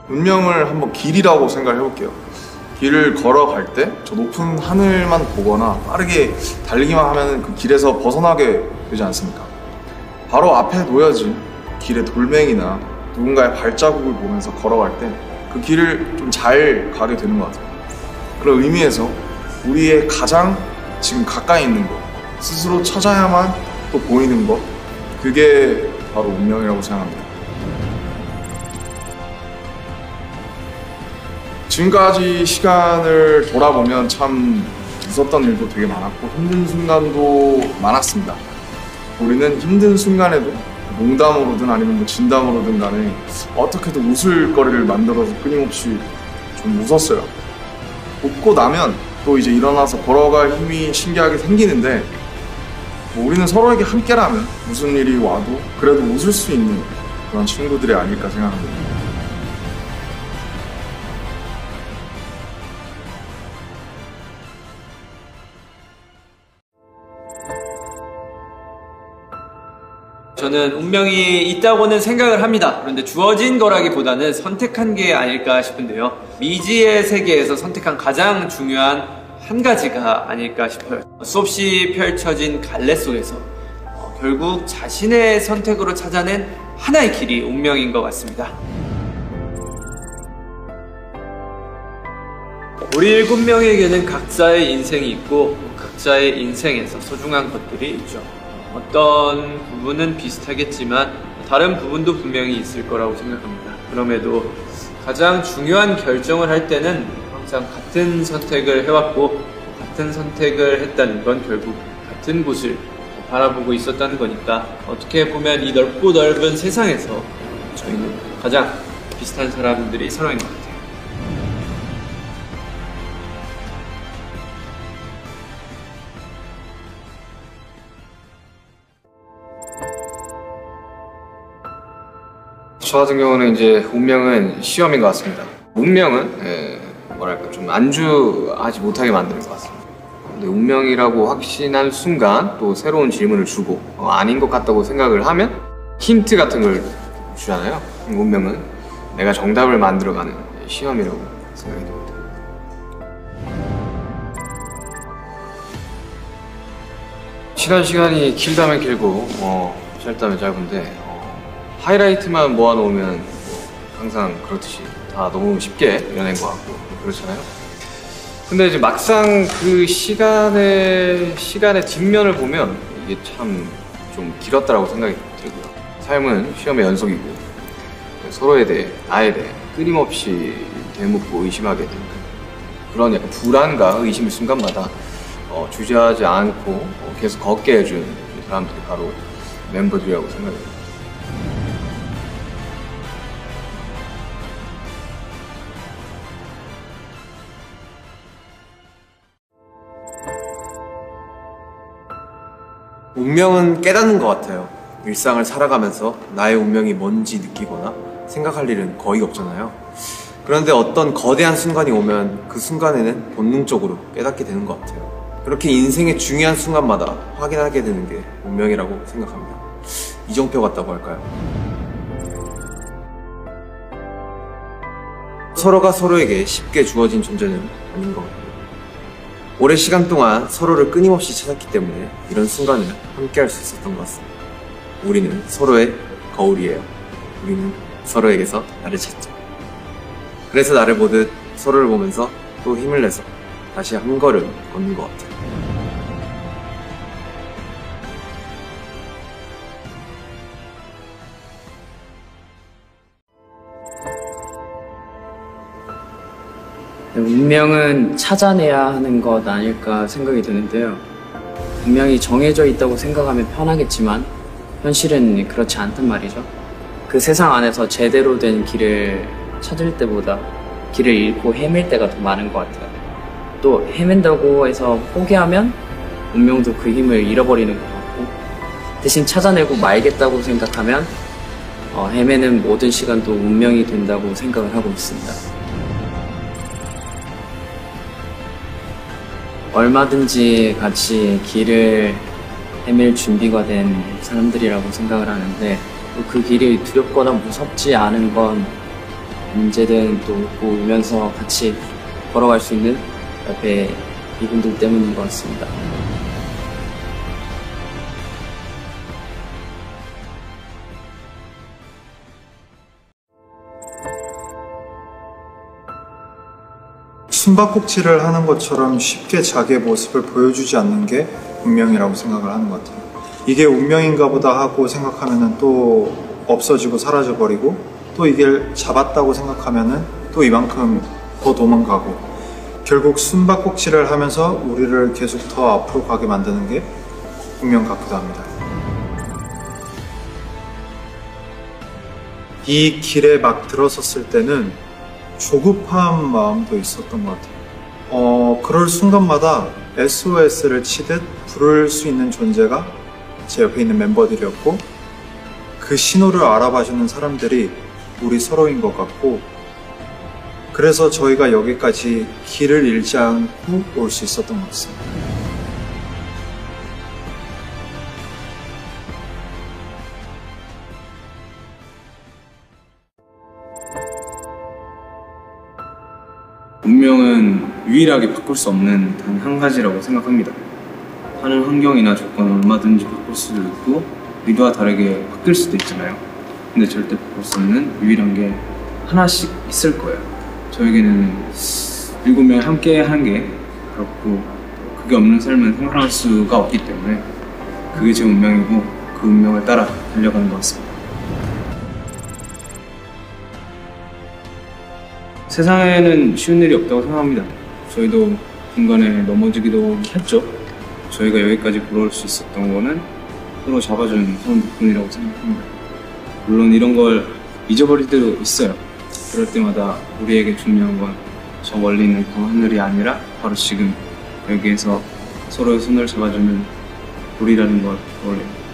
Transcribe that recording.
운명을 한번 길이라고 생각을 해볼게요. 길을 걸어갈 때 저 높은 하늘만 보거나 빠르게 달리기만 하면 그 길에서 벗어나게 되지 않습니까? 바로 앞에 놓여진 길의 돌멩이나 누군가의 발자국을 보면서 걸어갈 때 그 길을 좀 잘 가게 되는 것 같아요. 그런 의미에서 우리의 가장 지금 가까이 있는 것, 스스로 찾아야만 또 보이는 것, 그게 바로 운명이라고 생각합니다. 지금까지 시간을 돌아보면 참 웃었던 일도 되게 많았고 힘든 순간도 많았습니다. 우리는 힘든 순간에도 농담으로든 아니면 뭐 진담으로든 간에 어떻게든 웃을 거리를 만들어서 끊임없이 좀 웃었어요. 웃고 나면 또 이제 일어나서 걸어갈 힘이 신기하게 생기는데 뭐 우리는 서로에게 함께라면 무슨 일이 와도 그래도 웃을 수 있는 그런 친구들이 아닐까 생각합니다. 저는 운명이 있다고는 생각을 합니다. 그런데 주어진 거라기보다는 선택한 게 아닐까 싶은데요. 미지의 세계에서 선택한 가장 중요한 한 가지가 아닐까 싶어요. 수없이 펼쳐진 갈래 속에서 결국 자신의 선택으로 찾아낸 하나의 길이 운명인 것 같습니다. 우리 7명에게는 각자의 인생이 있고 각자의 인생에서 소중한 것들이 있죠. 어떤 부분은 비슷하겠지만 다른 부분도 분명히 있을 거라고 생각합니다. 그럼에도 가장 중요한 결정을 할 때는 항상 같은 선택을 해왔고 같은 선택을 했다는 건 결국 같은 곳을 바라보고 있었다는 거니까 어떻게 보면 이 넓고 넓은 세상에서 저희는 가장 비슷한 사람들이 서로인 것 같아요. 저 같은 경우는 이제 운명은 시험인 것 같습니다. 운명은 뭐랄까 좀 안주하지 못하게 만드는 것 같습니다. 근데 운명이라고 확신한 순간 또 새로운 질문을 주고 아닌 것 같다고 생각을 하면 힌트 같은 걸 주잖아요. 운명은 내가 정답을 만들어가는 시험이라고 생각이 듭니다. 치료한 시간이 길다면 길고 짧다면 짧은데 하이라이트만 모아놓으면 항상 그렇듯이 다 너무 쉽게 이뤄낸 것 같고 그렇잖아요. 근데 이제 막상 그 시간의 뒷면을 보면 이게 참 좀 길었다라고 생각이 들고요. 삶은 시험의 연속이고 서로에 대해, 나에 대해 끊임없이 되묻고 의심하게 되는 그런 약간 불안과 의심의 순간마다 주저하지 않고 계속 걷게 해준 사람들이 바로 멤버들이라고 생각해요. 운명은 깨닫는 것 같아요. 일상을 살아가면서 나의 운명이 뭔지 느끼거나 생각할 일은 거의 없잖아요. 그런데 어떤 거대한 순간이 오면 그 순간에는 본능적으로 깨닫게 되는 것 같아요. 그렇게 인생의 중요한 순간마다 확인하게 되는 게 운명이라고 생각합니다. 이정표 같다고 할까요? 서로가 서로에게 쉽게 주어진 존재는 아닌 것 같아요. 오랜 시간 동안 서로를 끊임없이 찾았기 때문에 이런 순간을 함께 할 수 있었던 것 같습니다. 우리는 서로의 거울이에요. 우리는 서로에게서 나를 찾죠. 그래서 나를 보듯 서로를 보면서 또 힘을 내서 다시 한 걸음 걷는 것 같아요. 운명은 찾아내야 하는 것 아닐까 생각이 드는데요. 운명이 정해져 있다고 생각하면 편하겠지만 현실은 그렇지 않단 말이죠. 그 세상 안에서 제대로 된 길을 찾을 때보다 길을 잃고 헤맬 때가 더 많은 것 같아요. 또 헤맨다고 해서 포기하면 운명도 그 힘을 잃어버리는 것 같고 대신 찾아내고 말겠다고 생각하면 헤매는 모든 시간도 운명이 된다고 생각을 하고 있습니다. 얼마든지 같이 길을 헤맬 준비가 된 사람들이라고 생각을 하는데 그 길이 두렵거나 무섭지 않은 건 언제든 또 웃고 울면서 같이 걸어갈 수 있는 옆에 이분들 때문인 것 같습니다. 숨바꼭질을 하는 것처럼 쉽게 자기의 모습을 보여주지 않는 게 운명이라고 생각을 하는 것 같아요. 이게 운명인가 보다 하고 생각하면은 또 없어지고 사라져버리고, 또 이게 잡았다고 생각하면은 또 이만큼 더 도망가고, 결국 숨바꼭질을 하면서 우리를 계속 더 앞으로 가게 만드는 게 운명 같기도 합니다. 이 길에 막 들어섰을 때는 조급한 마음도 있었던 것 같아요. 그럴 순간마다 SOS를 치듯 부를 수 있는 존재가 제 옆에 있는 멤버들이었고, 그 신호를 알아봐주는 사람들이 우리 서로인 것 같고, 그래서 저희가 여기까지 길을 잃지 않고 올 수 있었던 것 같습니다. 운명은 유일하게 바꿀 수 없는 단 한 가지라고 생각합니다. 하는 환경이나 조건은 얼마든지 바꿀 수도 있고 의도와 다르게 바뀔 수도 있잖아요. 근데 절대 바꿀 수 없는 유일한 게 하나씩 있을 거예요. 저에게는 7명이 함께 하는 게 그렇고, 그게 없는 삶은 생각할 수가 없기 때문에 그게 제 운명이고 그 운명을 따라 달려가는 것 같습니다. 세상에는 쉬운 일이 없다고 생각합니다. 저희도 중간에 넘어지기도 했죠. 저희가 여기까지 걸어올 수 있었던 거는 서로 잡아준 사람 덕분이라고 생각합니다. 물론 이런 걸 잊어버릴 때도 있어요. 그럴 때마다 우리에게 중요한 건 저 멀리 있는 그 하늘이 아니라 바로 지금 여기에서 서로의 손을 잡아주는 우리라는 걸 떠올립니다.